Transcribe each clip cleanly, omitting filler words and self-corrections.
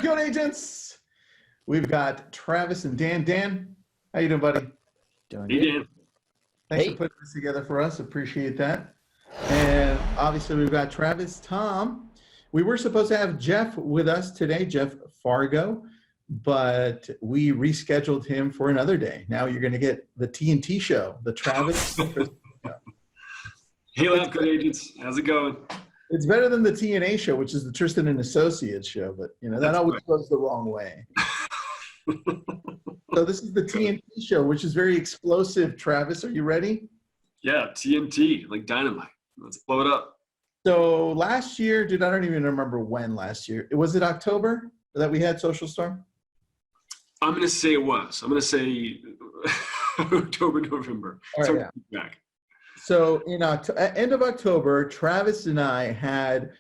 Field Agents. We've got Travis and Dan. Dan, how you doing, buddy? Doing Hey, good. Dan. Thanks Hey. for putting this together for us. Appreciate that. And obviously we've got Travis, Thom. We were supposed to have Jeff with us today, Jeff Fargo, but we rescheduled him for another day. Now you're going to get the TNT show, the Travis. Hey, Lab Coat Agents. How's it going? It's better than the TNA show, which is the Tristan and Associates show, but you know that That's always right. goes the wrong way. So this is the TNT show, which is very explosive. Travis, are you ready? Yeah, TNT, like dynamite. Let's blow it up. So last year, dude, I don't even remember when last year. Was it October that we had Social Storm? I'm going to say it was. I'm going to say October, November. All right, So back. So in end of October, Travis and I had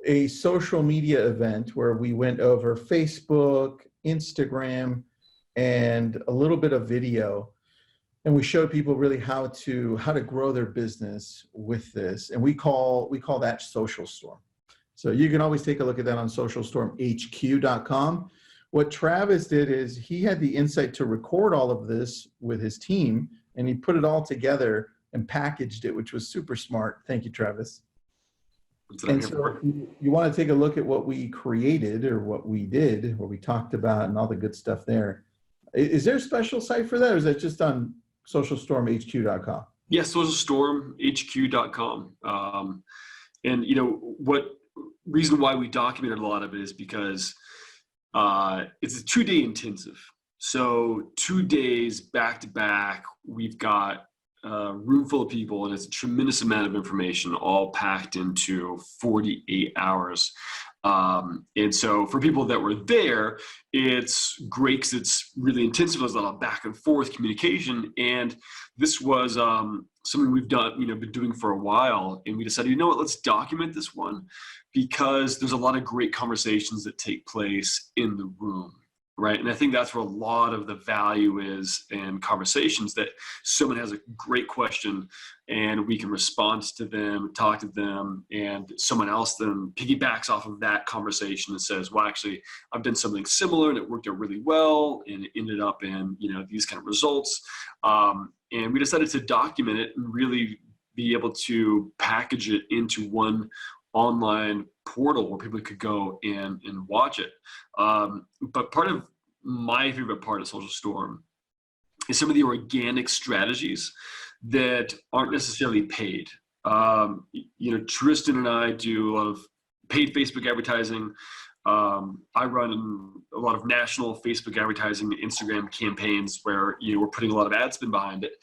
a social media event where we went over Facebook, Instagram, and a little bit of video. And we showed people really how to grow their business with this. And we call that Social Storm. So you can always take a look at that on socialstormhq.com. What Travis did is he had the insight to record all of this with his team, and he put it all together and packaged it, which was super smart. Thank you, Travis. And so if you want to take a look at what we created or what we did, what we talked about and all the good stuff there. Is there a special site for that, or is that just on socialstormhq.com? Yeah, socialstormhq.com. And you know what reason why we documented a lot of it is because it's a 2-day intensive. So 2 days back to back, we've got a room full of people, and it's a tremendous amount of information all packed into 48 hours. And so for people that were there, it's great because it's really intensive. There's a lot of back and forth communication. And this was something we've done, been doing for a while. And we decided, you know what, let's document this one because there's a lot of great conversations that take place in the room. Right. And I think that's where a lot of the value is in conversations, that someone has a great question and we can respond to them, talk to them, and someone else then piggybacks off of that conversation and says, well, actually, I've done something similar and it worked out really well and it ended up in, these kind of results. And we decided to document it and really be able to package it into one online portal where people could go and watch it. But part of my favorite part of Social Storm is some of the organic strategies that aren't necessarily paid. Tristan and I do a lot of paid Facebook advertising. I run a lot of national Facebook advertising, Instagram campaigns where we're putting a lot of ad spend behind it.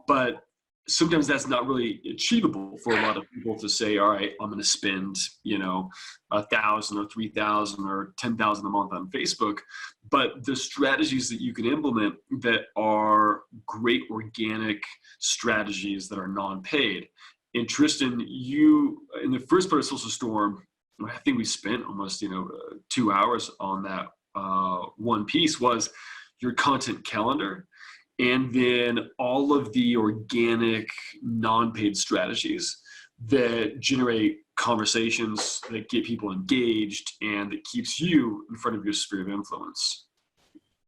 But sometimes that's not really achievable for a lot of people to say, all right, I'm going to spend, $1,000 or $3,000 or $10,000 a month on Facebook. But the strategies that you can implement that are great organic strategies that are non-paid. And Tristan, you, in the first part of Social Storm, I think we spent almost, 2 hours on that one piece, was your content calendar. And then all of the organic non-paid strategies that generate conversations, that get people engaged, and that keeps you in front of your sphere of influence.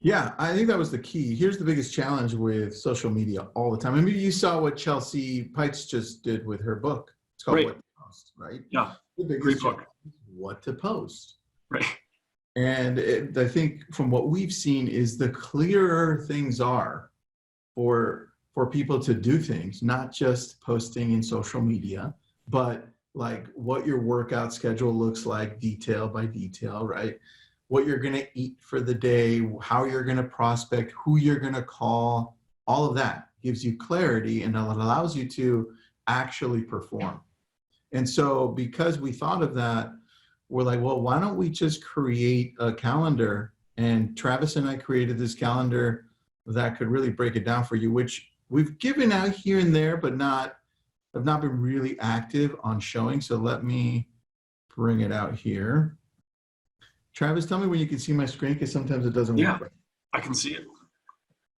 Yeah, I think that was the key. Here's the biggest challenge with social media all the time. I mean, you saw what Chelsea Pites just did with her book. It's called Right. What to Post, right? Yeah, The biggest great book. challenge is what to post. Right. And I think from what we've seen is the clearer things are for people to do things, not just posting in social media, but like what your workout schedule looks like detail by detail, right? What you're going to eat for the day, how you're going to prospect, who you're going to call, all of that gives you clarity and it allows you to actually perform. And so because we thought of that, we're like, well, why don't we just create a calendar? And Travis and I created this calendar that could really break it down for you, which we've given out here and there, but have not been really active on showing. So let me bring it out here. Travis, tell me when you can see my screen, because sometimes it doesn't work. I can see it.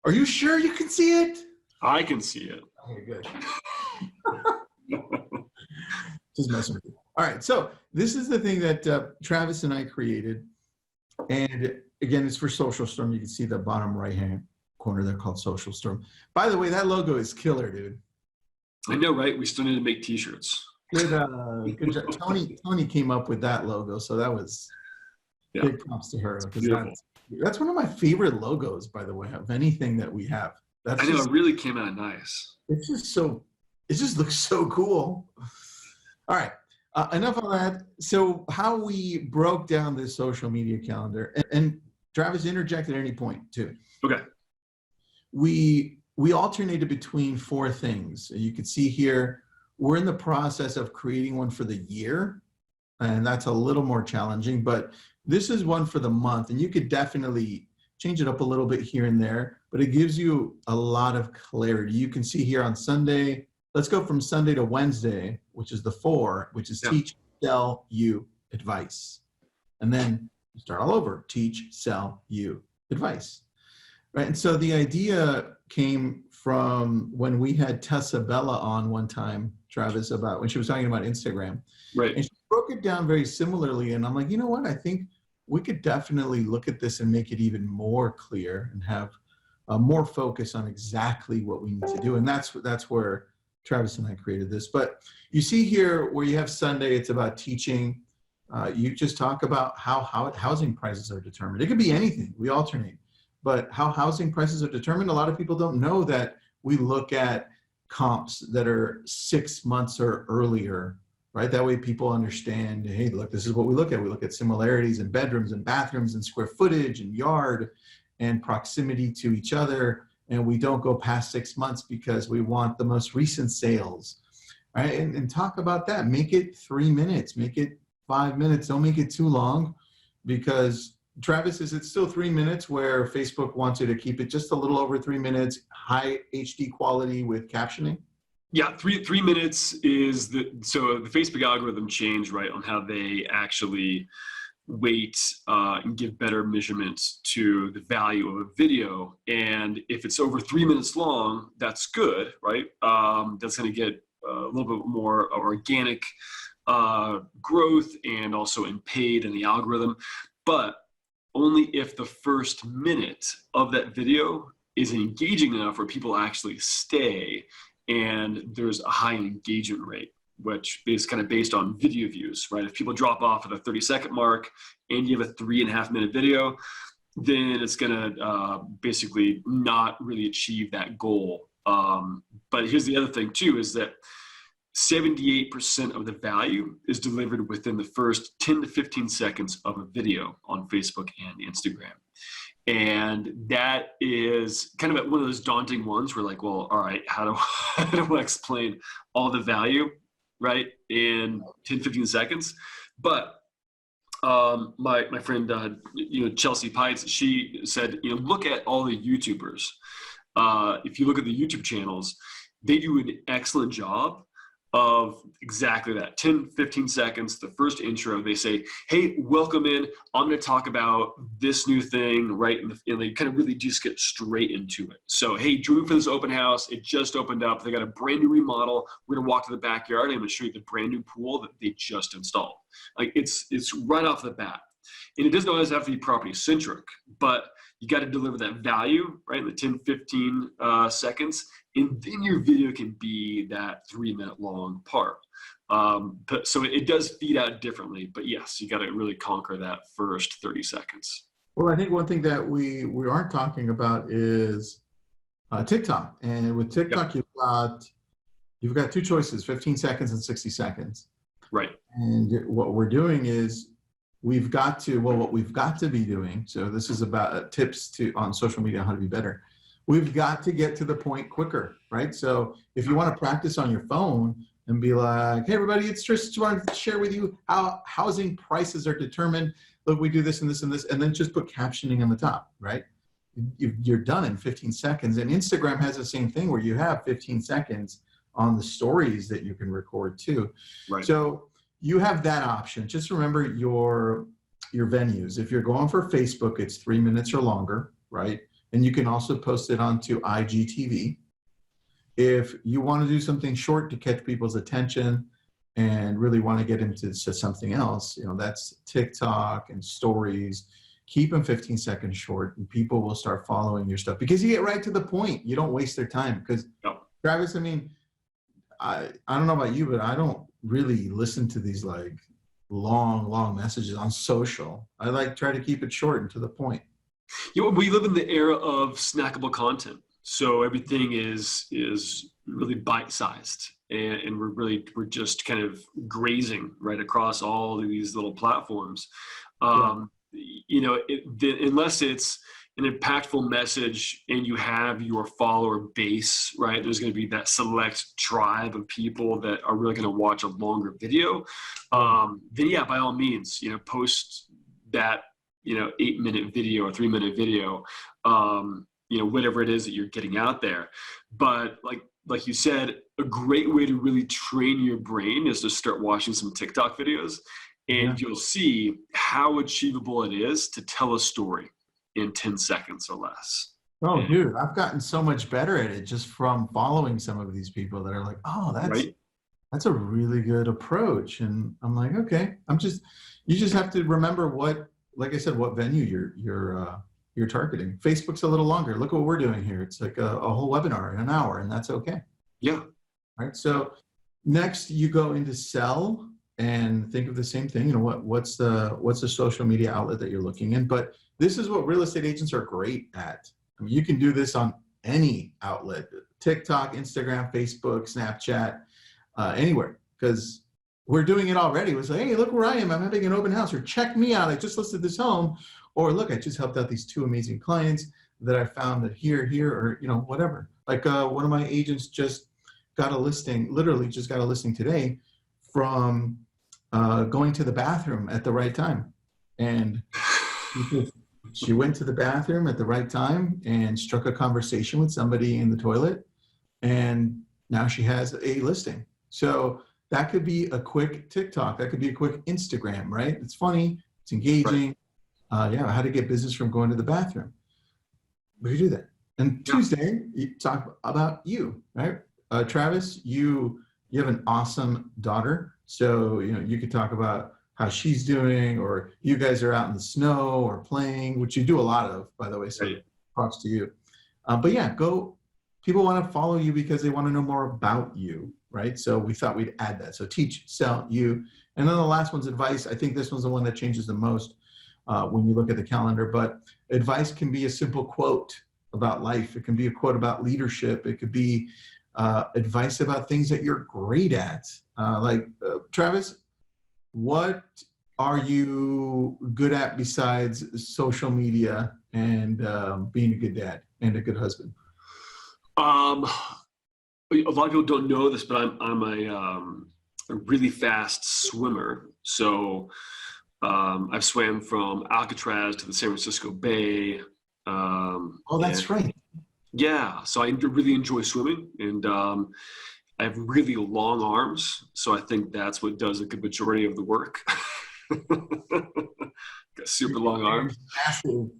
Are you sure you can see it? I can see it. Okay, good. Just messing with you. All right, so this is the thing that Travis and I created. And again, it's for Social Storm. You can see the bottom right-hand corner there called Social Storm. By the way, that logo is killer, dude. I know, right? We still need to make t-shirts. Good job. Tony came up with that logo, so that was big props to her. Because that's one of my favorite logos, by the way, of anything that we have. I know, it really came out nice. It just looks so cool. All right, enough of that. So how we broke down this social media calendar, and Travis, interject at any point too. Okay. We alternated between 4 things. You can see here, we're in the process of creating one for the year, and that's a little more challenging, but this is one for the month, and you could definitely change it up a little bit here and there, but it gives you a lot of clarity. You can see here on Sunday, let's go from Sunday to Wednesday, which is the 4, which is teach, sell, you, advice. And then you start all over, teach, sell, you, advice. Right, and so the idea came from when we had Tessa Bella on one time, Travis, about when she was talking about Instagram. Right. And she broke it down very similarly. And I'm like, you know what? I think we could definitely look at this and make it even more clear and have more focus on exactly what we need to do. And that's where Travis and I created this. But you see here where you have Sunday, it's about teaching. You just talk about how housing prices are determined. It could be anything. We alternate. But how housing prices are determined, a lot of people don't know that we look at comps that are 6 months or earlier, right? That way people understand, hey, look, this is what we look at. We look at similarities in bedrooms and bathrooms and square footage and yard and proximity to each other. And we don't go past 6 months because we want the most recent sales, right? And talk about that. Make it 3 minutes, make it 5 minutes. Don't make it too long, because Travis, is it still 3 minutes where Facebook wants you to keep it just a little over 3 minutes, high HD quality with captioning? Yeah, three minutes is so the Facebook algorithm changed, right, on how they actually weight and give better measurements to the value of a video. And if it's over 3 minutes long, that's good, right? That's going to get a little bit more organic growth and also in paid in the algorithm. But only if the first minute of that video is engaging enough where people actually stay and there's a high engagement rate, which is kind of based on video views, right? If people drop off at the 30-second mark and you have a 3.5 minute video, then it's gonna basically not really achieve that goal. But here's the other thing too, is that 78% of the value is delivered within the first 10 to 15 seconds of a video on Facebook and Instagram. And that is kind of one of those daunting ones where like, well, all right, how do I explain all the value, right, in 10, 15 seconds? But my friend, Chelsea Pites, she said, look at all the YouTubers. If you look at the YouTube channels, they do an excellent job of exactly that. 10, 15 seconds, the first intro, they say, hey, welcome in. I'm going to talk about this new thing, right? And they kind of really just get straight into it. So, hey, join for this open house. It just opened up. They got a brand new remodel. We're going to walk to the backyard. I'm going to show you the brand new pool that they just installed. Like it's right off the bat. And it doesn't always have to be property centric, but you got to deliver that value, right? In the 10, 15 seconds. And then your video can be that 3 minute long part. But so it does feed out differently, but yes, you got to really conquer that first 30 seconds. Well, I think one thing that we aren't talking about is TikTok. And with TikTok, you've got 2 choices, 15 seconds and 60 seconds. Right. And what we're doing is what we've got to be doing. So this is about tips on social media, how to be better. We've got to get to the point quicker, right? So if you want to practice on your phone and be like, hey, everybody, it's Tristan. Just wanted to share with you how housing prices are determined. Look, we do this and this and this, and then just put captioning on the top, right? You're done in 15 seconds. And Instagram has the same thing where you have 15 seconds on the stories that you can record too. Right. So you have that option. Just remember your venues. If you're going for Facebook, it's 3 minutes or longer, right? And you can also post it onto IGTV. If you want to do something short to catch people's attention and really want to get into something else, that's TikTok and stories. keep them 15 seconds short, and people will start following your stuff because you get right to the point. You don't waste their time. Because Travis, I mean, I don't know about you, but I don't really listen to these like long messages on social. I like try to keep it short and to the point. We live in the era of snackable content. So everything is really bite-sized, and we're just kind of grazing right across all of these little platforms. You know, unless it's an impactful message and you have your follower base, right? There's going to be that select tribe of people that are really going to watch a longer video. Then yeah, by all means, you know, post that, you know, 8-minute video or 3-minute video, you know, whatever it is that you're getting out there. But like you said, a great way to really train your brain is to start watching some TikTok videos, and you'll see how achievable it is to tell a story in 10 seconds or less. Oh, dude, I've gotten so much better at it just from following some of these people that are like, oh, that's a really good approach. And I'm like, okay, you just have to remember what, like I said, what venue you're targeting. Facebook's a little longer. Look what we're doing here. It's like a whole webinar in an hour, and that's okay. Yeah. Right. So next you go into sell and think of the same thing. You know, what's the social media outlet that you're looking in? But this is what real estate agents are great at. I mean, you can do this on any outlet: TikTok, Instagram, Facebook, Snapchat, anywhere, because we're doing it already. It was like, hey, look where I am. I'm having an open house, or check me out. I just listed this home, or look, I just helped out these 2 amazing clients that I found that here, or, you know, whatever. Like one of my agents just got a listing, literally just got a listing today from going to the bathroom at the right time. And she went to the bathroom at the right time and struck a conversation with somebody in the toilet. And now she has a listing. So that could be a quick TikTok. That could be a quick Instagram, right? It's funny. It's engaging. Right. How to get business from going to the bathroom. We could do that. And Tuesday, you talk about you, right? Travis, you have an awesome daughter. So, you know, you could talk about how she's doing, or you guys are out in the snow or playing, which you do a lot of, by the way. So props to you. But yeah, people want to follow you because they want to know more about you, right? So we thought we'd add that. So teach, sell, you. And then the last one's advice. I think this one's the one that changes the most when you look at the calendar. But advice can be a simple quote about life. It can be a quote about leadership. It could be advice about things that you're great at. Travis, what are you good at besides social media and being a good dad and a good husband? A lot of people don't know this, but I'm a really fast swimmer. So I've swam from Alcatraz to the San Francisco Bay. That's right. Yeah, so I really enjoy swimming, and I have really long arms, so I think that's what does a good majority of the work. Got super long arms.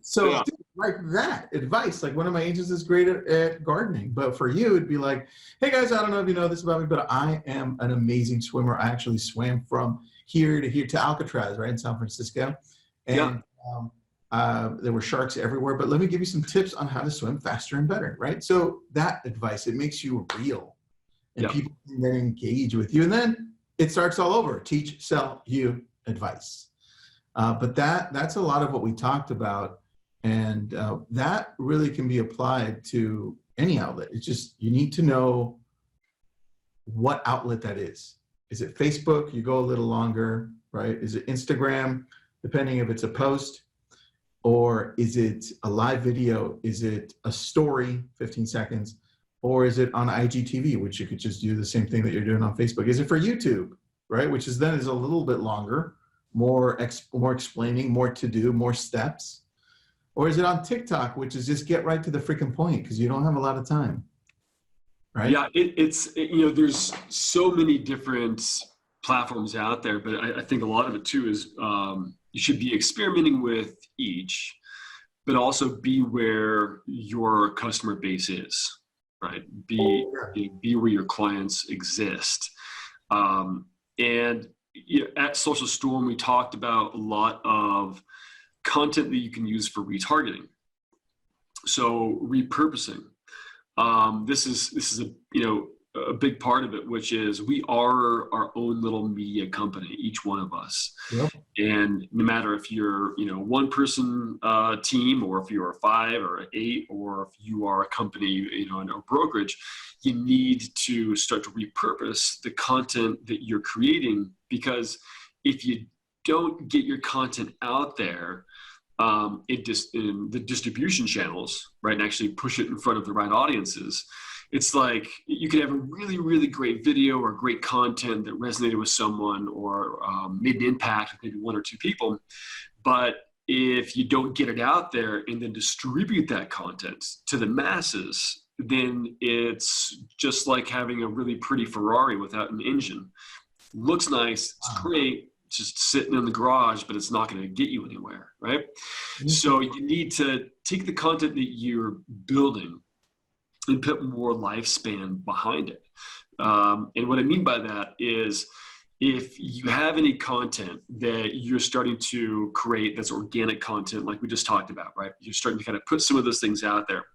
So yeah. Like that advice, like one of my agents is great at gardening, but for you it'd be like, hey guys, I don't know if you know this about me, but I am an amazing swimmer. I actually swam from here to Alcatraz, right in San Francisco, and there were sharks everywhere. But let me give you some tips on how to swim faster and better, right? So that advice, it makes you real, and people can then engage with you, and then it starts all over. Teach, sell, you, advice. But that's a lot of what we talked about. And that really can be applied to any outlet. It's just, you need to know what outlet that is. Is it Facebook? You go a little longer, right? Is it Instagram? Depending if it's a post, or is it a live video? Is it a story, 15 seconds? Or is it on IGTV, which you could just do the same thing that you're doing on Facebook? Is it for YouTube, right? Which is a little bit longer, more explaining, more to do, more steps. Or is it on TikTok, which is just get right to the freaking point because you don't have a lot of time, right? Yeah, there's so many different platforms out there, but I think a lot of it too is you should be experimenting with each, but also be where your customer base is, right? Be where your clients exist. And at Social Storm, we talked about a lot of content that you can use for retargeting. So repurposing. This is a big part of it, which is we are our own little media company, each one of us. Yep. And no matter if you're, one person team, or if you're a 5 or an 8, or if you are a company, in a brokerage, you need to start to repurpose the content that you're creating, because if you don't get your content out there, in the distribution channels, right, and actually push it in front of the right audiences, it's like you could have a really, really great video or great content that resonated with someone, or made an impact with maybe 1 or 2 people. But if you don't get it out there and then distribute that content to the masses, then it's just like having a really pretty Ferrari without an engine. Looks nice, it's great, just sitting in the garage, but it's not going to get you anywhere, right? Mm-hmm. So you need to take the content that you're building and put more lifespan behind it. And what I mean by that is, if you have any content that you're starting to create that's organic content, like we just talked about, right? You're starting to kind of put some of those things out there.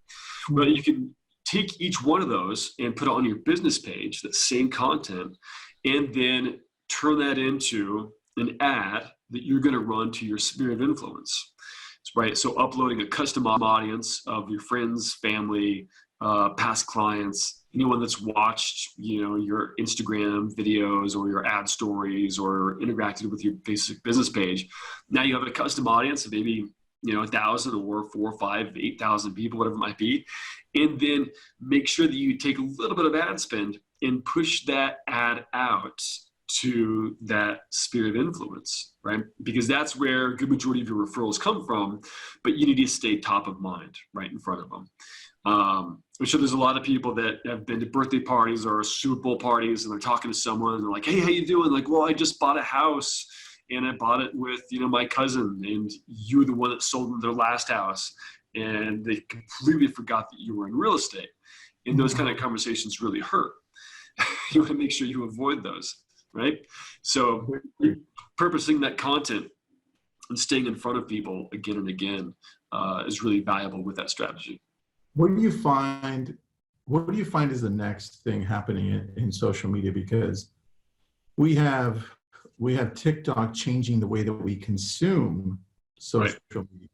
But you can take each one of those and put it on your business page, that same content, and then turn that into an ad that you're going to run to your sphere of influence, right? So uploading a custom audience of your friends, family, past clients, anyone that's watched, your Instagram videos or your ad stories or interacted with your basic business page. Now you have a custom audience of maybe, 1,000 or 4, 5, 8,000 people, whatever it might be. And then make sure that you take a little bit of ad spend and push that ad out to that sphere of influence, right? Because that's where a good majority of your referrals come from, but you need to stay top of mind, right in front of them. I'm sure there's a lot of people that have been to birthday parties or Super Bowl parties, and they're talking to someone and they're like, "Hey, how you doing?" Like, "Well, I just bought a house and I bought it with, my cousin, and you're the one that sold them their last house." And they completely forgot that you were in real estate. And those kind of conversations really hurt. You want to make sure you avoid those, right? So purposing that content and staying in front of people again and again is really valuable with that strategy. What do you find is the next thing happening in social media? Because we have TikTok changing the way that we consume social media.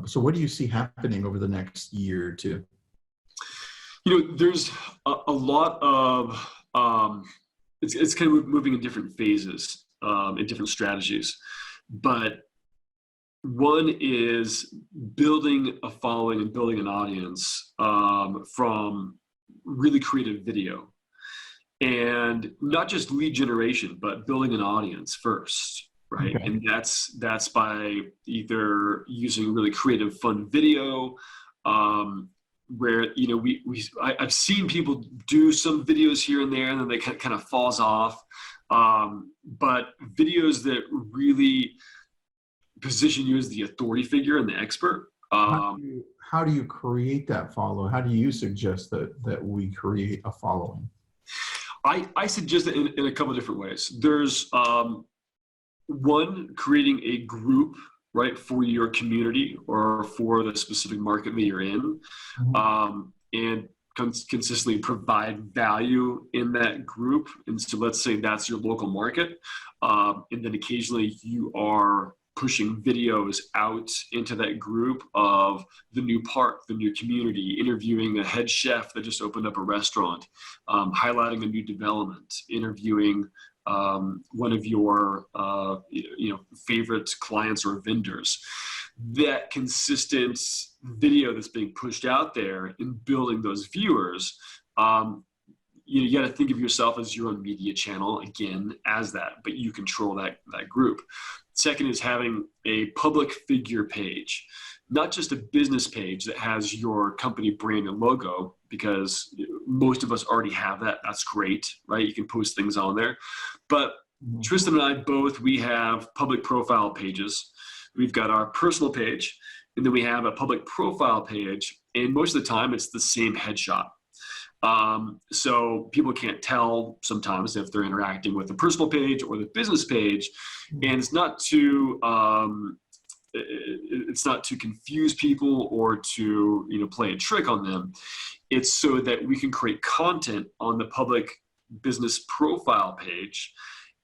So what do you see happening over the next year or 2? There's a lot of, it's kind of moving in different phases, in different strategies. But one is building a following and building an audience from really creative video. And not just lead generation, but building an audience first, right? Okay. And that's by either using really creative, fun video, where I've seen people do some videos here and there, and then they kind of falls off. But videos that really position you as the authority figure and the expert. How do you create that follow? How do you suggest that we create a following? I suggest it in a couple of different ways. There's one, creating a group, right, for your community or for the specific market that you're in, and consistently provide value in that group. And so let's say that's your local market, and then occasionally you are pushing videos out into that group of the new park, the new community, interviewing a head chef that just opened up a restaurant, highlighting a new development, interviewing one of your favorite clients or vendors. That consistent video that's being pushed out there and building those viewers, you got to think of yourself as your own media channel, again, as that, but you control that group. Second is having a public figure page, not just a business page that has your company brand and logo, because most of us already have that. That's great, right? You can post things on there. But Tristan and I both, we have public profile pages. We've got our personal page, and then we have a public profile page. And most of the time, it's the same headshot. So people can't tell sometimes if they're interacting with the personal page or the business page. And it's not to it's not to confuse people or to, play a trick on them. It's so that we can create content on the public business profile page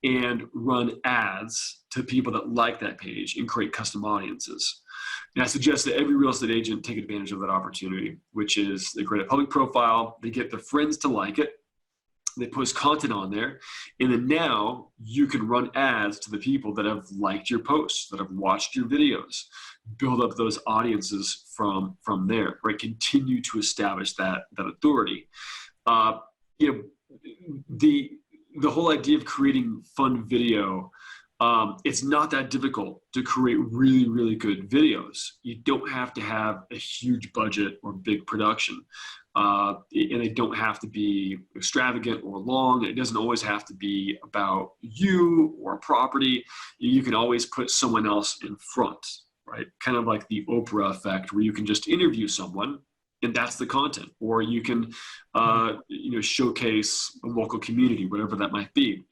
and run ads to people that like that page and create custom audiences. And I suggest that every real estate agent take advantage of that opportunity, which is they create a public profile, they get their friends to like it, they post content on there, and then now you can run ads to the people that have liked your posts, that have watched your videos, build up those audiences from there, right? Continue to establish that authority. The whole idea of creating fun video, it's not that difficult to create really, really good videos. You don't have to have a huge budget or big production. And they don't have to be extravagant or long. It doesn't always have to be about you or a property. You can always put someone else in front, right? Kind of like the Oprah effect, where you can just interview someone and that's the content. Or you can, showcase a local community, whatever that might be.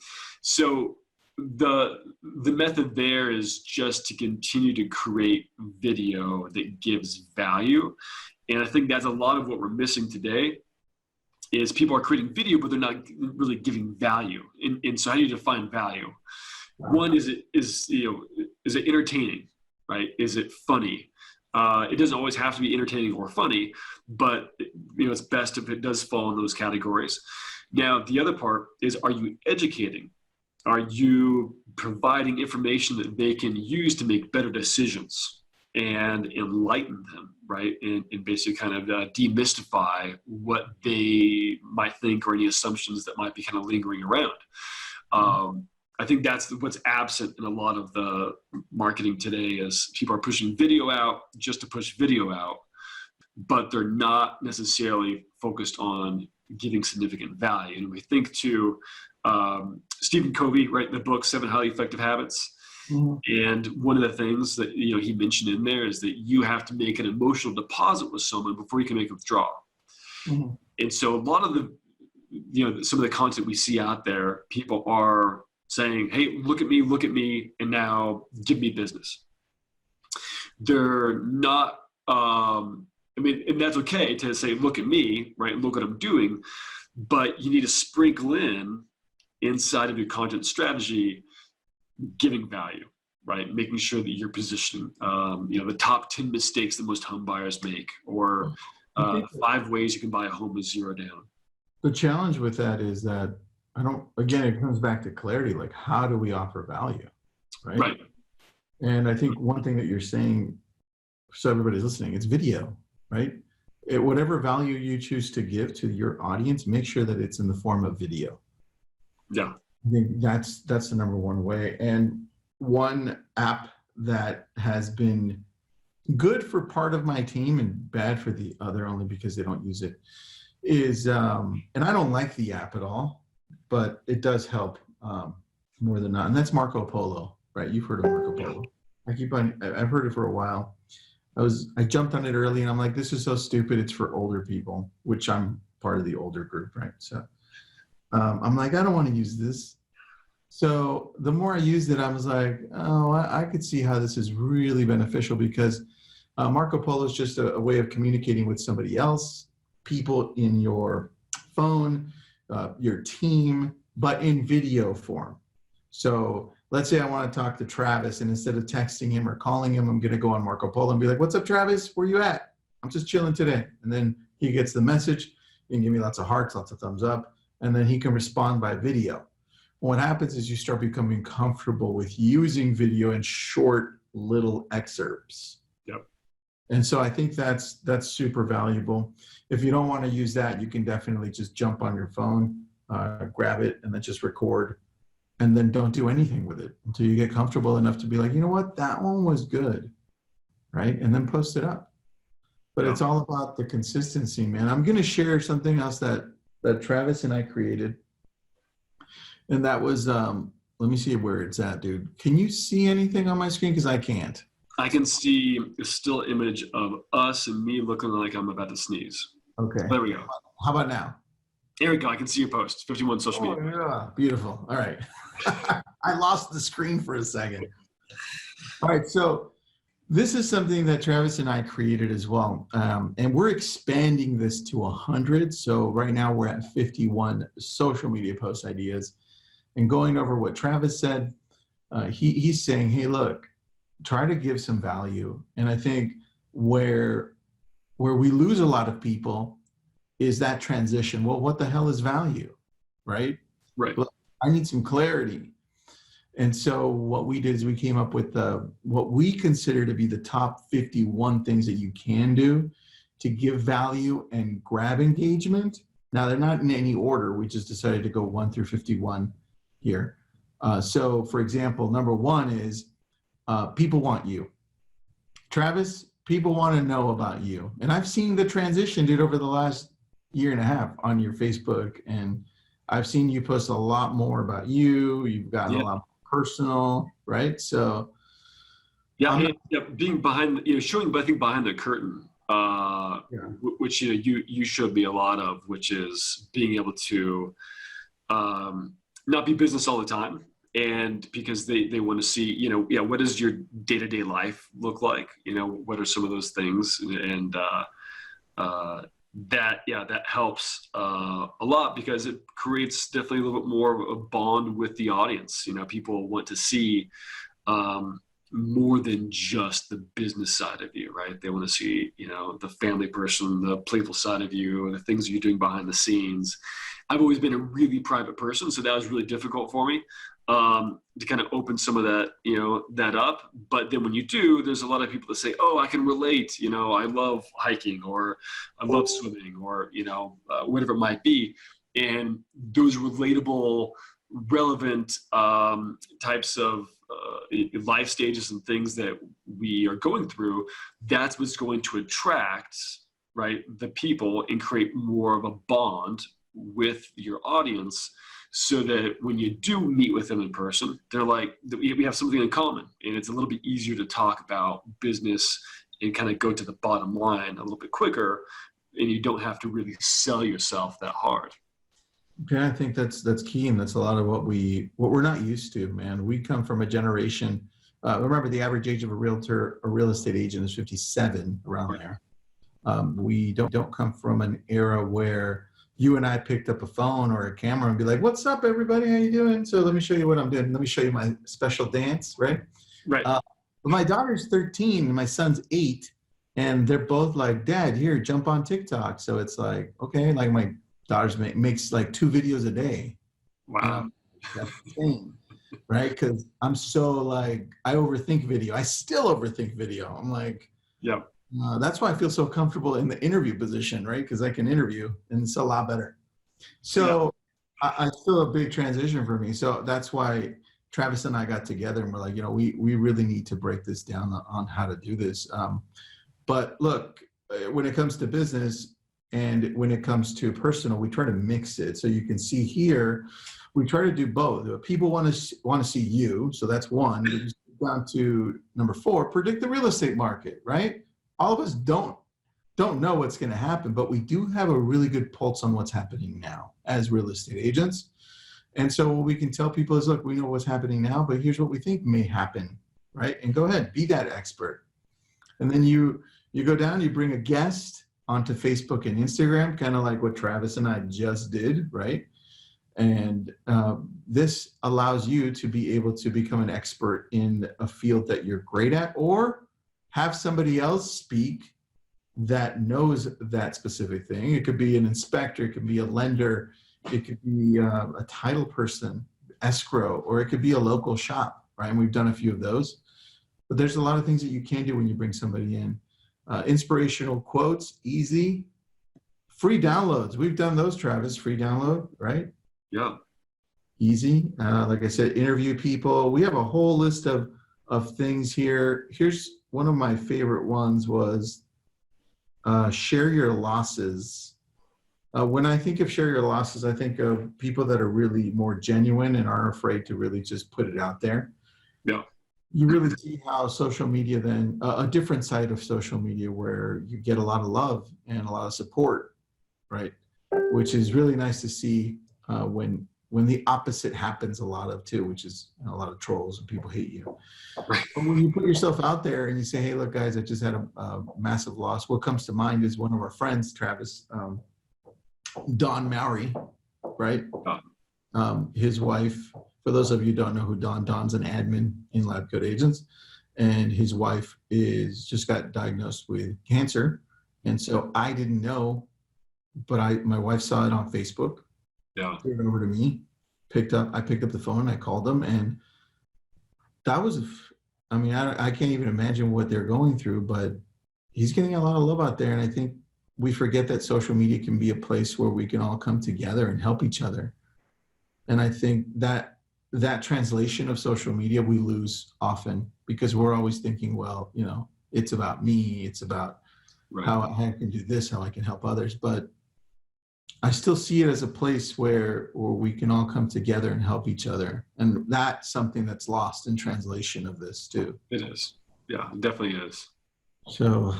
So the method there is just to continue to create video that gives value. And I think that's a lot of what we're missing today is people are creating video, but they're not really giving value. And so how do you define value? One, is it entertaining, right? Is it funny? It doesn't always have to be entertaining or funny, but it's best if it does fall in those categories. Now, the other part is, are you educating? Are you providing information that they can use to make better decisions and enlighten them, right? And basically kind of demystify what they might think or any assumptions that might be kind of lingering around. I think that's what's absent in a lot of the marketing today is people are pushing video out just to push video out, but they're not necessarily focused on giving significant value. And we think to Stephen Covey, right, the book, 7 Highly Effective Habits. Mm-hmm. And one of the things that he mentioned in there is that you have to make an emotional deposit with someone before you can make a withdrawal. Mm-hmm. And so a lot of the, some of the content we see out there, people are saying, hey, look at me, and now give me business. They're not, and that's okay to say, look at me, right? Look what I'm doing, but you need to sprinkle in inside of your content strategy, giving value, right? Making sure that you're positioning, the top 10 mistakes that most home buyers make, or 5 ways you can buy a home with 0 down. The challenge with that is that it comes back to clarity. Like, how do we offer value? Right. And I think one thing that you're saying, so everybody's listening, it's video, right? Whatever value you choose to give to your audience, make sure that it's in the form of video. Yeah. I think that's the number one way. And one app that has been good for part of my team and bad for the other, only because they don't use it, is, and I don't like the app at all, but it does help more than not. And that's Marco Polo, right? You've heard of Marco Polo. I've heard it for a while. I jumped on it early and I'm like, this is so stupid. It's for older people, which I'm part of the older group, right? So I'm like, I don't want to use this. So the more I used it, I was like, oh, I could see how this is really beneficial, because Marco Polo is just a way of communicating with somebody else, people in your phone, your team, but in video form. So let's say I want to talk to Travis, and instead of texting him or calling him, I'm going to go on Marco Polo and be like, what's up, Travis? Where you at? I'm just chilling today. And then he gets the message. He can give me lots of hearts, lots of thumbs up, and then he can respond by video. What happens is you start becoming comfortable with using video in short little excerpts. Yep. And so I think that's super valuable. If you don't want to use that, you can definitely just jump on your phone, grab it, and then just record, and then don't do anything with it until you get comfortable enough to be like, you know what, that one was good, right? And then post it up. But It's all about the consistency, man. I'm going to share something else that Travis and I created. And that was, let me see where it's at, dude. Can you see anything on my screen? Because I can't. I can see a still image of us and me looking like I'm about to sneeze. Okay. There we go. How about now? There we go. I can see your post. 51 social media. Yeah. Beautiful. All right. I lost the screen for a second. All right. So This is something that Travis and I created as well. And we're expanding this to 100. So right now we're at 51 social media post ideas. And going over what Travis said, he's saying, hey, look, try to give some value. And I think where we lose a lot of people is that transition. Well, what the hell is value, right? Right. Well, I need some clarity. And so what we did is we came up with what we consider to be the top 51 things that you can do to give value and grab engagement. Now, they're not in any order. We just decided to go 1 through 51 here. So, for example, number 1 is people want you. Travis, people want to know about you. And I've seen the transition, dude, over the last year and a half on your Facebook. And I've seen you post a lot more about you. You've gotten a lot more personal, right? So being behind, showing, I think, behind the curtain, which you showed me a lot of, which is being able to not be business all the time, and because they want to see, what does your day-to-day life look like? What are some of those things, and that helps a lot, because it creates definitely a little bit more of a bond with the audience. People want to see more than just the business side of you, right? They want to see, the family person, the playful side of you, the things you're doing behind the scenes. I've always been a really private person, so that was really difficult for me to kind of open some of that, that up. But then when you do, there's a lot of people that say, oh, I can relate, I love hiking, or I love swimming, or, whatever it might be. And those relatable, relevant types of life stages and things that we are going through, that's what's going to attract, right, the people and create more of a bond with your audience, so that when you do meet with them in person, they're like, we have something in common, and it's a little bit easier to talk about business and kind of go to the bottom line a little bit quicker, and you don't have to really sell yourself that hard. Yeah, I think that's key, and that's a lot of what we're not used to, man. We come from a generation. Remember, the average age of a real estate agent is 57, around there. We don't come from an era where you and I picked up a phone or a camera and be like, "What's up, everybody? How you doing? So let me show you what I'm doing. Let me show you my special dance." Right. Right. My daughter's 13 and my son's 8, and they're both like, "Dad, here, jump on TikTok." So it's like, okay, like my daughter's makes like 2 videos a day. Wow. That's insane, right? Because I'm so like, I overthink video. I still overthink video. I'm like, yep. That's why I feel so comfortable in the interview position, right? Because I can interview, and it's a lot better. So I feel a big transition for me. So that's why Travis and I got together, and we're like, we really need to break this down on how to do this. But look, when it comes to business and when it comes to personal, we try to mix it. So you can see here, we try to do both. People want to see you. So that's 1. Down to number 4, predict the real estate market, right? All of us don't know what's going to happen, but we do have a really good pulse on what's happening now as real estate agents. And so what we can tell people is, look, we know what's happening now, but here's what we think may happen, right? And go ahead, be that expert. And then you go down, you bring a guest onto Facebook and Instagram, kind of like what Travis and I just did, right? And this allows you to be able to become an expert in a field that you're great at, or have somebody else speak that knows that specific thing. It could be an inspector, it could be a lender, it could be a title person, escrow, or it could be a local shop, right? And we've done a few of those. But there's a lot of things that you can do when you bring somebody in. Inspirational quotes, easy. Free downloads. We've done those, Travis, free download, right? Yeah. Easy. Like I said, interview people. We have a whole list of things here. Here's one of my favorite ones was share your losses. When I think of share your losses, I think of people that are really more genuine and aren't afraid to really just put it out there. Yeah. You really see how social media then, a different side of social media where you get a lot of love and a lot of support, right? Which is really nice to see when when the opposite happens a lot of too, which is a lot of trolls and people hate you. Right. But when you put yourself out there and you say, hey, look, guys, I just had a massive loss. What comes to mind is one of our friends, Travis, Don Mowry, right? His wife, for those of you who don't know who Don's an admin in Lab Coat Agents, and his wife just got diagnosed with cancer. And so I didn't know, but my wife saw it on Facebook. Yeah. Turned it over to me, I picked up the phone, I called them, and that was, I mean, I can't even imagine what they're going through, but he's getting a lot of love out there. And I think we forget that social media can be a place where we can all come together and help each other. And I think that translation of social media, we lose often because we're always thinking, well, you know, it's about me. It's about how I can do this, how I can help others. But I still see it as a place where we can all come together and help each other. And that's something that's lost in translation of this too. It is. Yeah, it definitely is. So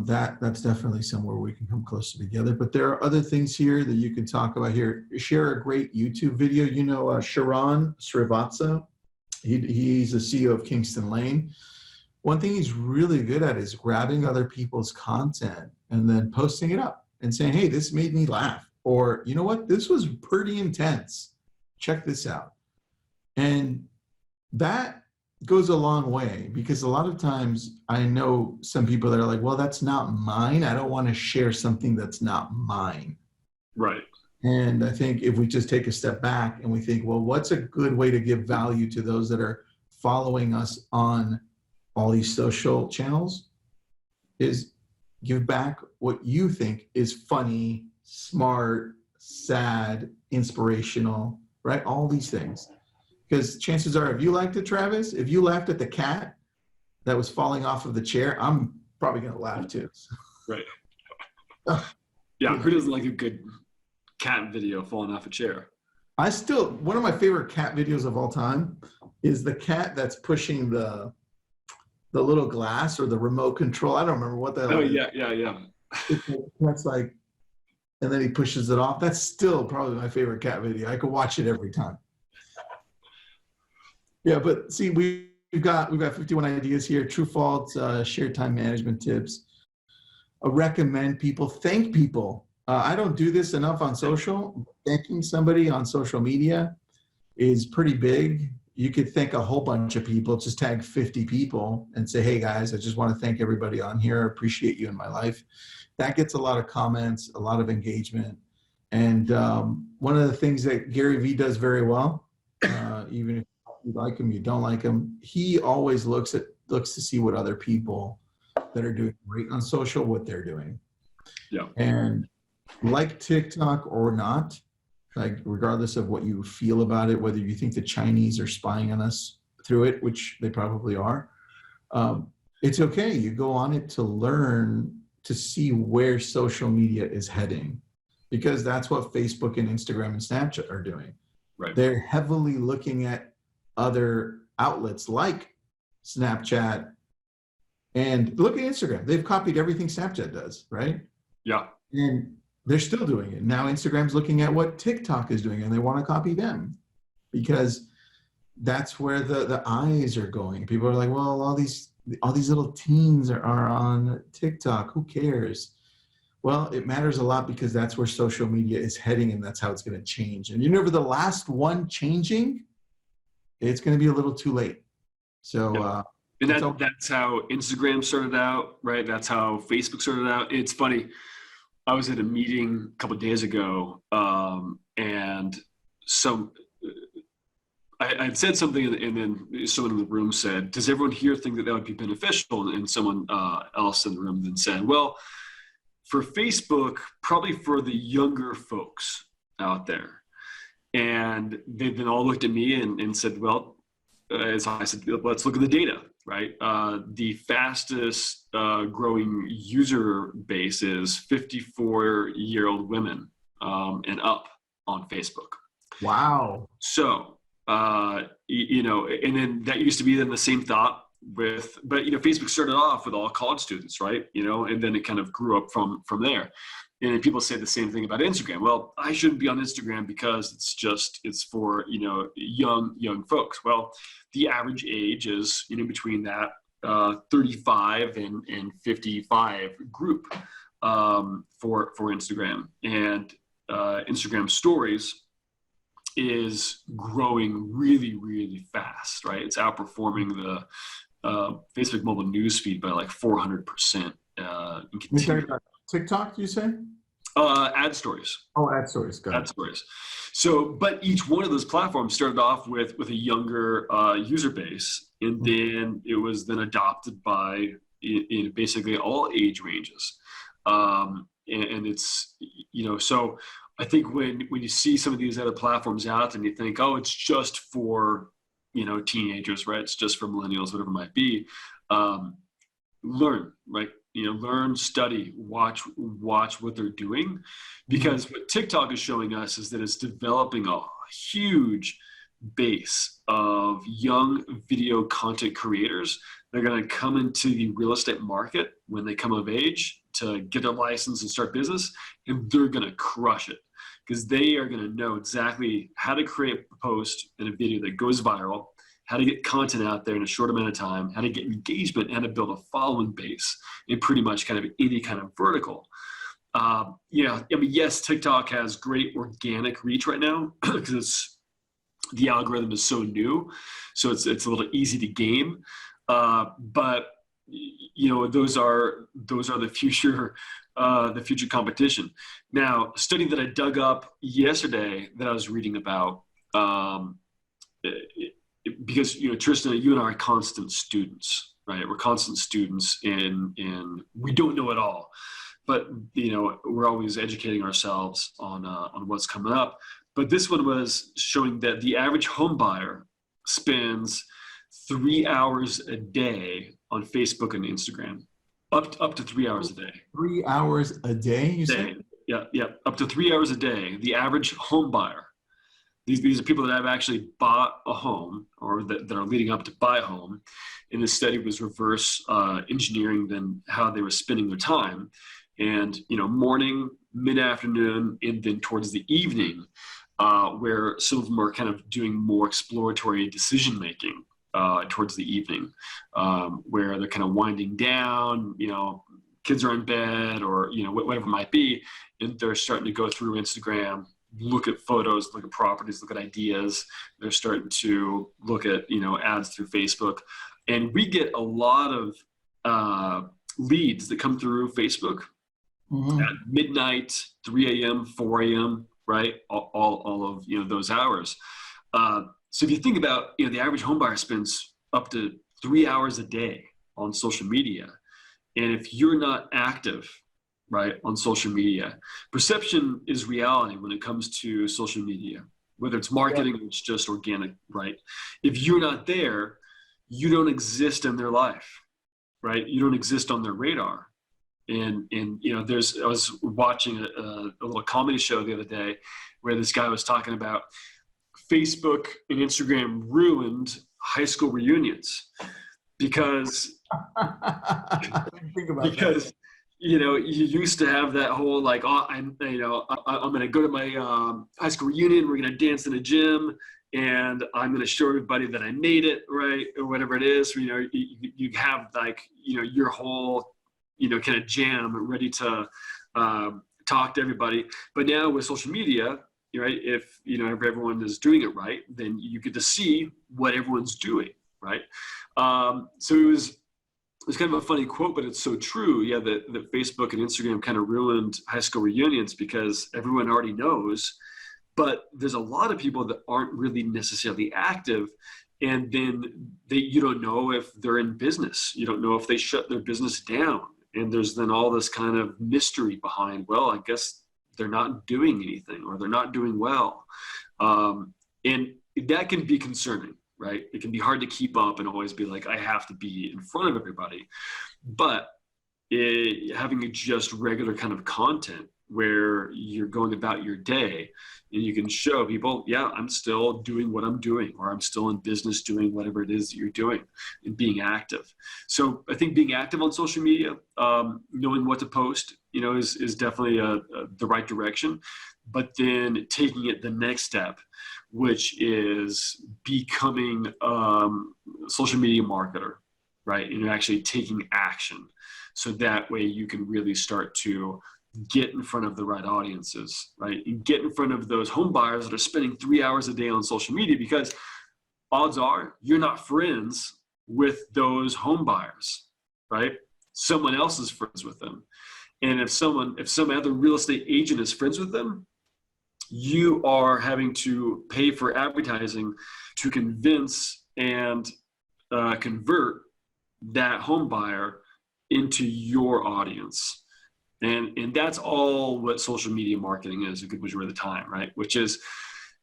that's definitely somewhere we can come closer together. But there are other things here that you can talk about here. Share a great YouTube video. You know, Sharon Srivatsa, he's the CEO of Kingston Lane. One thing he's really good at is grabbing other people's content and then posting it up and saying, hey, this made me laugh. Or, you know what, this was pretty intense. Check this out. And that goes a long way, because a lot of times I know some people that are like, well, that's not mine. I don't want to share something that's not mine. Right. And I think if we just take a step back and we think, well, what's a good way to give value to those that are following us on all these social channels, is give back what you think is funny, smart, sad, inspirational, right? All these things. Because chances are, if you liked it, Travis, if you laughed at the cat that was falling off of the chair, I'm probably going to laugh too. Right. Yeah, who doesn't like a good cat video falling off a chair? One of my favorite cat videos of all time is the cat that's pushing the little glass or the remote control. I don't remember what that is. Yeah. That's like, and then he pushes it off. That's still probably my favorite cat video. I could watch it every time. Yeah, but see, we've got 51 ideas here. True faults, shared time management tips. Recommend people, thank people. I don't do this enough on social. Thanking somebody on social media is pretty big. You could thank a whole bunch of people, just tag 50 people and say, hey guys, I just want to thank everybody on here. I appreciate you in my life. That gets a lot of comments, a lot of engagement. And one of the things that Gary Vee does very well, even if you like him, you don't like him, he always looks to see what other people that are doing great on social, what they're doing. Yeah. And like TikTok or not, like regardless of what you feel about it, whether you think the Chinese are spying on us through it, which they probably are, it's okay. You go on it to learn, to see where social media is heading, because that's what Facebook and Instagram and Snapchat are doing. Right. They're heavily looking at other outlets like Snapchat, and look at Instagram. They've copied everything Snapchat does, right? Yeah. And they're still doing it. Now Instagram's looking at what TikTok is doing, and they want to copy them, because that's where the eyes are going. People are like, well, all these little teens are on TikTok. Who cares? Well, it matters a lot, because that's where social media is heading, and that's how it's going to change. And you know, for the last one changing, it's going to be a little too late. So, yeah. And that's how Instagram started out, right? That's how Facebook started out. It's funny. I was at a meeting a couple of days ago, and I said something, and then someone in the room said, does everyone here think that would be beneficial? And someone else in the room then said, well, for Facebook, probably for the younger folks out there. And they then all looked at me and said, well, as I said, let's look at the data, right? The fastest growing user base is 54-year-old women and up on Facebook. Wow. So, you know, and then that used to be then the same thought but, you know, Facebook started off with all college students, right? You know, and then it kind of grew up from there. And people say the same thing about Instagram. Well, I shouldn't be on Instagram because it's for, young folks. Well, the average age is, between that 35 and 55 group for Instagram. And Instagram stories is growing really, really fast, right? It's outperforming the Facebook mobile newsfeed by like 400%. TikTok, you say? Ad stories. Oh, ad stories. Got ad stories. So, but each one of those platforms started off with a younger user base, and then it was then adopted by in basically all age ranges. And it's, so I think when you see some of these other platforms out and you think, oh, it's just for, teenagers, right? It's just for millennials, whatever it might be. Learn, right? Learn, study, watch what they're doing, because what TikTok is showing us is that it's developing a huge base of young video content creators. They're going to come into the real estate market when they come of age to get their license and start business, and they're going to crush it because they are going to know exactly how to create a post and a video that goes viral, how to get content out there in a short amount of time, how to get engagement, and how to build a following base in pretty much kind of any kind of vertical. Yes, TikTok has great organic reach right now because the algorithm is so new, so it's a little easy to game. But those are the future competition. Now, a study that I dug up yesterday that I was reading about. Because Tristan, you and I are constant students, right? We're constant students, and we don't know it all, but we're always educating ourselves on what's coming up. But this one was showing that the average home buyer spends 3 hours a day on Facebook and Instagram, up to 3 hours a day. 3 hours a day, you say? Yeah, up to 3 hours a day. The average home buyer. These are people that have actually bought a home or that are leading up to buy a home. And the study was reverse engineering then how they were spending their time. And, morning, mid-afternoon, and then towards the evening, where some of them are kind of doing more exploratory decision-making towards the evening, where they're kind of winding down, kids are in bed or, whatever it might be. And they're starting to go through Instagram, look at photos, look at properties, look at ideas. They're starting to look at, ads through Facebook. And we get a lot of leads that come through Facebook at midnight, 3 a.m., 4 a.m., right? All of, those hours. So if you think about, the average home buyer spends up to 3 hours a day on social media. And if you're not active, right, on social media, perception is reality when it comes to social media, whether it's marketing or it's just organic, right? If you're not there, you don't exist in their life, right? You don't exist on their radar. And I was watching a little comedy show the other day where this guy was talking about Facebook and Instagram ruined high school reunions because you used to have that whole like, oh, I'm going to go to my high school reunion. We're going to dance in a gym, and I'm going to show everybody that I made it, right, or whatever it is. You have like your whole kind of jam ready to talk to everybody. But now with social media, right, if everyone is doing it right, then you get to see what everyone's doing, right? So it was kind of a funny quote, but it's so true. Yeah, that Facebook and Instagram kind of ruined high school reunions because everyone already knows, but there's a lot of people that aren't really necessarily active, and then you don't know if they're in business. You don't know if they shut their business down, and there's then all this kind of mystery behind, well, I guess they're not doing anything or they're not doing well. And that can be concerning. Right? It can be hard to keep up and always be like, I have to be in front of everybody. But having just regular kind of content where you're going about your day and you can show people, yeah, I'm still doing what I'm doing, or I'm still in business doing whatever it is that you're doing, and being active. So I think being active on social media, knowing what to post, is definitely the right direction. But then taking it the next step, which is becoming a social media marketer, right? And actually taking action. So that way you can really start to get in front of the right audiences, right? And get in front of those home buyers that are spending 3 hours a day on social media, because odds are you're not friends with those home buyers, right? Someone else is friends with them. And if some other real estate agent is friends with them, you are having to pay for advertising to convince and convert that home buyer into your audience. And that's all what social media marketing is, a good majority of the time, right? Which is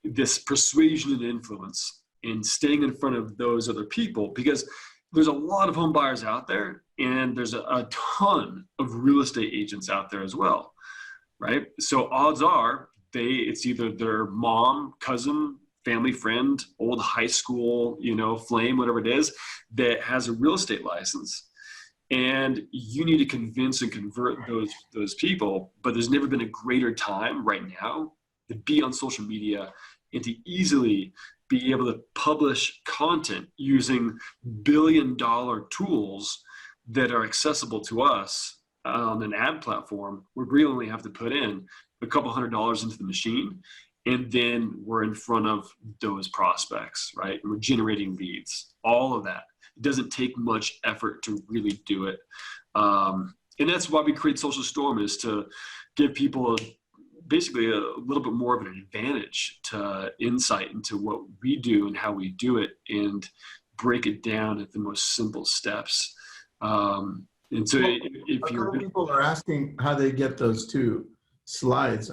this persuasion and influence, and staying in front of those other people, because there's a lot of home buyers out there, and there's a ton of real estate agents out there as well, right? So odds are it's either their mom, cousin, family friend, old high school, flame, whatever it is, that has a real estate license. And you need to convince and convert those people. But there's never been a greater time right now to be on social media and to easily be able to publish content using billion-dollar tools that are accessible to us on an ad platform, where we only have to put in a couple $100 into the machine, and then we're in front of those prospects, right? And we're generating leads, all of that. It doesn't take much effort to really do it. And that's why we create Social Storm, is to give people basically a little bit more of an advantage to insight into what we do and how we do it, and break it down at the most simple steps. And so people are asking how they get those two slides.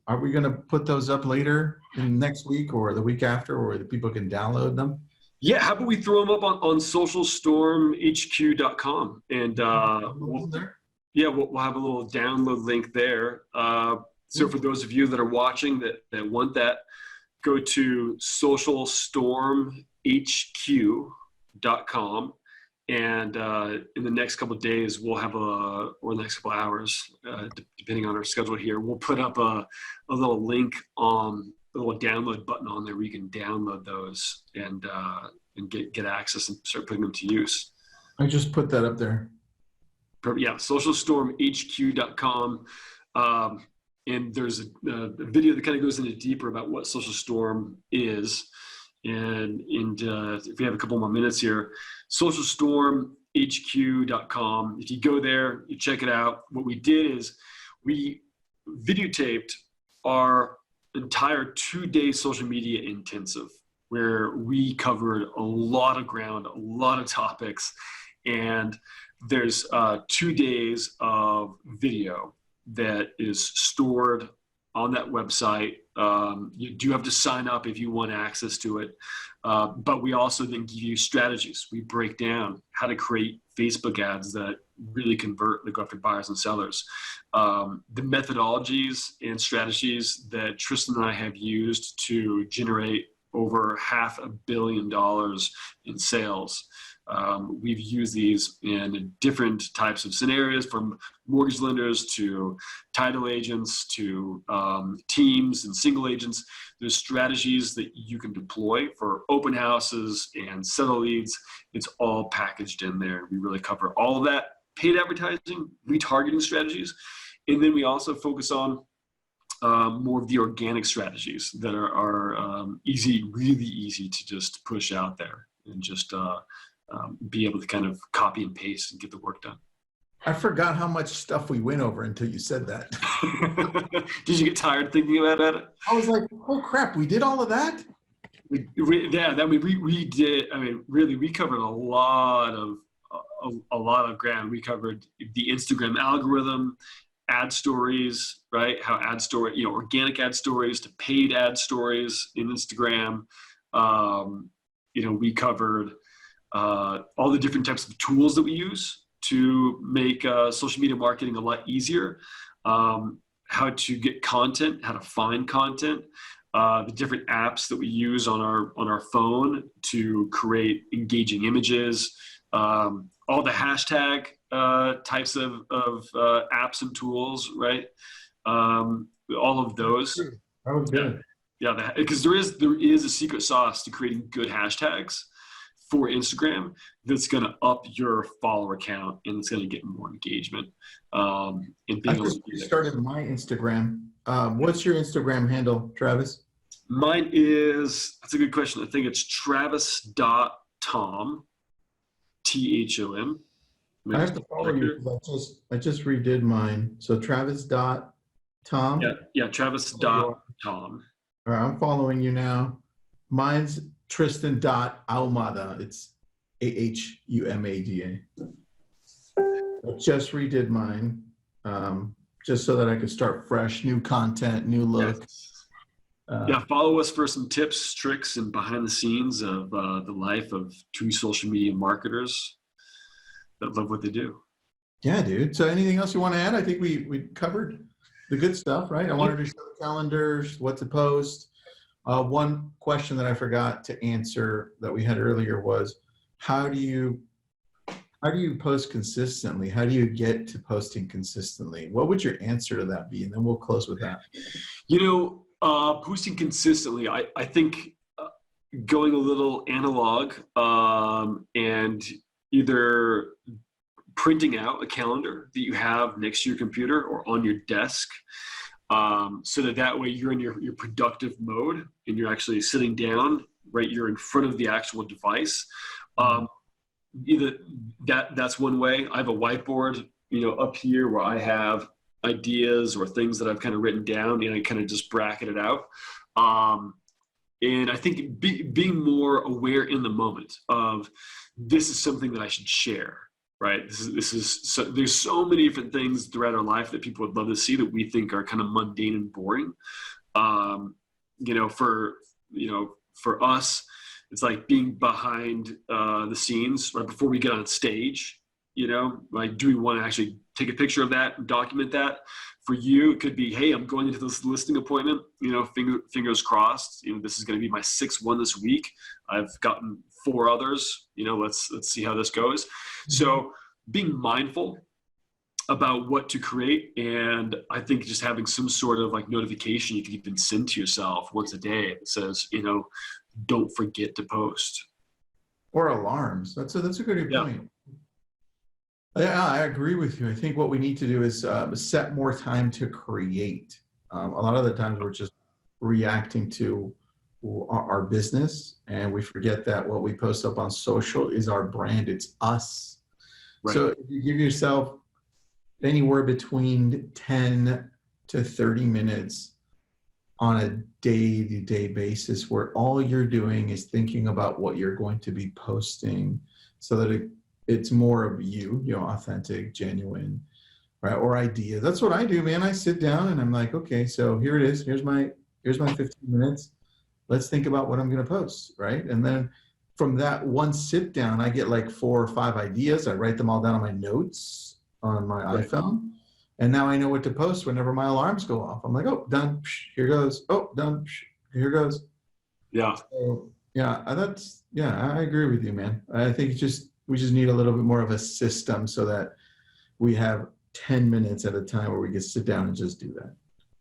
Are we going to put those up later in next week or the week after, or that people can download them? Yeah, how about we throw them up on socialstormhq.com, and we'll have a little download link there. So for those of you that are watching that want that, go to socialstormhq.com, and in the next couple of days or the next couple of hours, depending on our schedule here, we'll put up a little link on a little download button on there where you can download those and get access and start putting them to use. I just put that up there. Yeah, socialstormhq.com. And there's a video that kind of goes into deeper about what Social Storm is. And if we have a couple more minutes here, socialstormhq.com. If you go there, you check it out. What we did is we videotaped our entire 2-day social media intensive, where we covered a lot of ground, a lot of topics. And there's 2 days of video that is stored on that website. You do have to sign up if you want access to it. But we also then give you strategies. We break down how to create Facebook ads that really convert, that go after buyers and sellers. The methodologies and strategies that Tristan and I have used to generate over $500 million in sales. We've used these in different types of scenarios, from mortgage lenders to title agents to teams and single agents. There's strategies that you can deploy for open houses and settle leads. It's all packaged in there. We really cover all of that: paid advertising, retargeting strategies. And then we also focus on more of the organic strategies that are easy, really easy to just push out there and just be able to kind of copy and paste and get the work done. I forgot how much stuff we went over until you said that. Did you get tired thinking about it? I was like, oh crap, we did all of that? We did. I mean, really, we covered a lot of ground. We covered the Instagram algorithm, ad stories, right? How ad story, organic ad stories to paid ad stories in Instagram. We covered all the different types of tools that we use to make social media marketing a lot easier. How how to get content, how to find content, the different apps that we use on our phone to create engaging images, all the hashtag types of apps and tools, right? All of those. That was good. Yeah, because there is a secret sauce to creating good hashtags for Instagram that's going to up your follower count and it's going to get more engagement. And being I just started my Instagram. What's your Instagram handle, Travis? Mine is, that's a good question. I think it's travis.thom, Thom. I have to follow you because I just redid mine. So Travis.Thom. Yeah, Travis.Thom. All right, I'm following you now. Mine's Tristan.Ahumada. It's Ahumada. I just redid mine, just so that I could start fresh, new content, new look. Yes. Yeah, follow us for some tips, tricks, and behind the scenes of the life of two social media marketers that love what they do. Yeah, dude. So anything else you want to add? I think we covered the good stuff, right? I wanted to show the calendars, what to post. One question that I forgot to answer that we had earlier was, how do you post consistently? How do you get to posting consistently? What would your answer to that be? And then we'll close with that. Posting consistently, I think going a little analog and either printing out a calendar that you have next to your computer or on your desk, so that way you're in your productive mode and you're actually sitting down, right? You're in front of the actual device. Either that's one way. I have a whiteboard, up here where I have ideas or things that I've kind of written down and I kind of just bracket it out. And I think being more aware in the moment of this is something that I should share, right? There's so many different things throughout our life that people would love to see that we think are kind of mundane and boring. For us, it's like being behind the scenes right before we get on stage. Like, do we want to actually take a picture of that and document that? For you, it could be, hey, I'm going into this listing appointment, fingers crossed, this is going to be my 6th one this week. I've gotten 4 others, let's see how this goes. So being mindful about what to create. And I think just having some sort of like notification you can even send to yourself once a day that says, don't forget to post. Or alarms. That's a good point. Yeah, I agree with you. I think what we need to do is set more time to create. A lot of the times we're just reacting to our business and we forget that what we post up on social is our brand. It's us. Right. So if you give yourself anywhere between 10 to 30 minutes on a day-to-day basis where all you're doing is thinking about what you're going to be posting so that it's more of you, authentic, genuine, right? Or idea. That's what I do, man. I sit down and I'm like, okay, so here it is. Here's my 15 minutes. Let's think about what I'm going to post, right? And then from that one sit down, I get like 4 or 5 ideas. I write them all down on my notes on my iPhone. And now I know what to post whenever my alarms go off. I'm like, oh, done. Here goes. Oh, done. Here goes. Yeah. So, I agree with you, man. I think we just need a little bit more of a system so that we have 10 minutes at a time where we can sit down and just do that.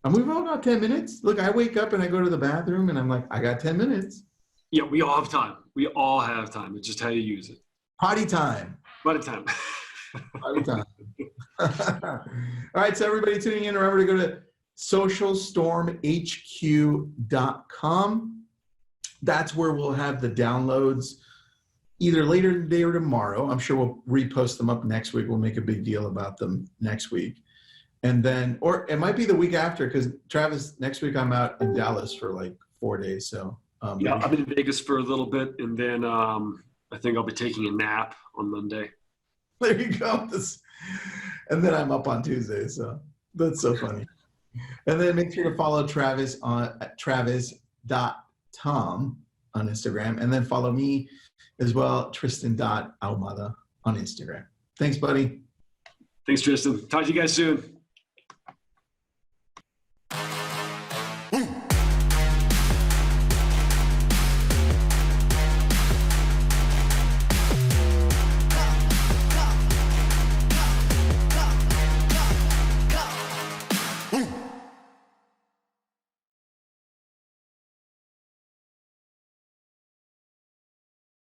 And we've all got 10 minutes. Look, I wake up and I go to the bathroom and I'm like, I got 10 minutes. Yeah, we all have time. We all have time. It's just how you use it. Potty time. Potty time. Potty time. All right, so everybody tuning in, remember to go to socialstormhq.com. That's where we'll have the downloads either later today or tomorrow. I'm sure we'll repost them up next week. We'll make a big deal about them next week. And then, or it might be the week after, because Travis, next week I'm out in Dallas for like 4 days. So I'm in Vegas for a little bit, and then I think I'll be taking a nap on Monday. There you go. And then I'm up on Tuesday. So that's so funny. And then make sure to follow Travis on travis.thom on Instagram, and then follow me as well, Tristan.Ahumada on Instagram. Thanks, buddy. Thanks, Tristan. Talk to you guys soon.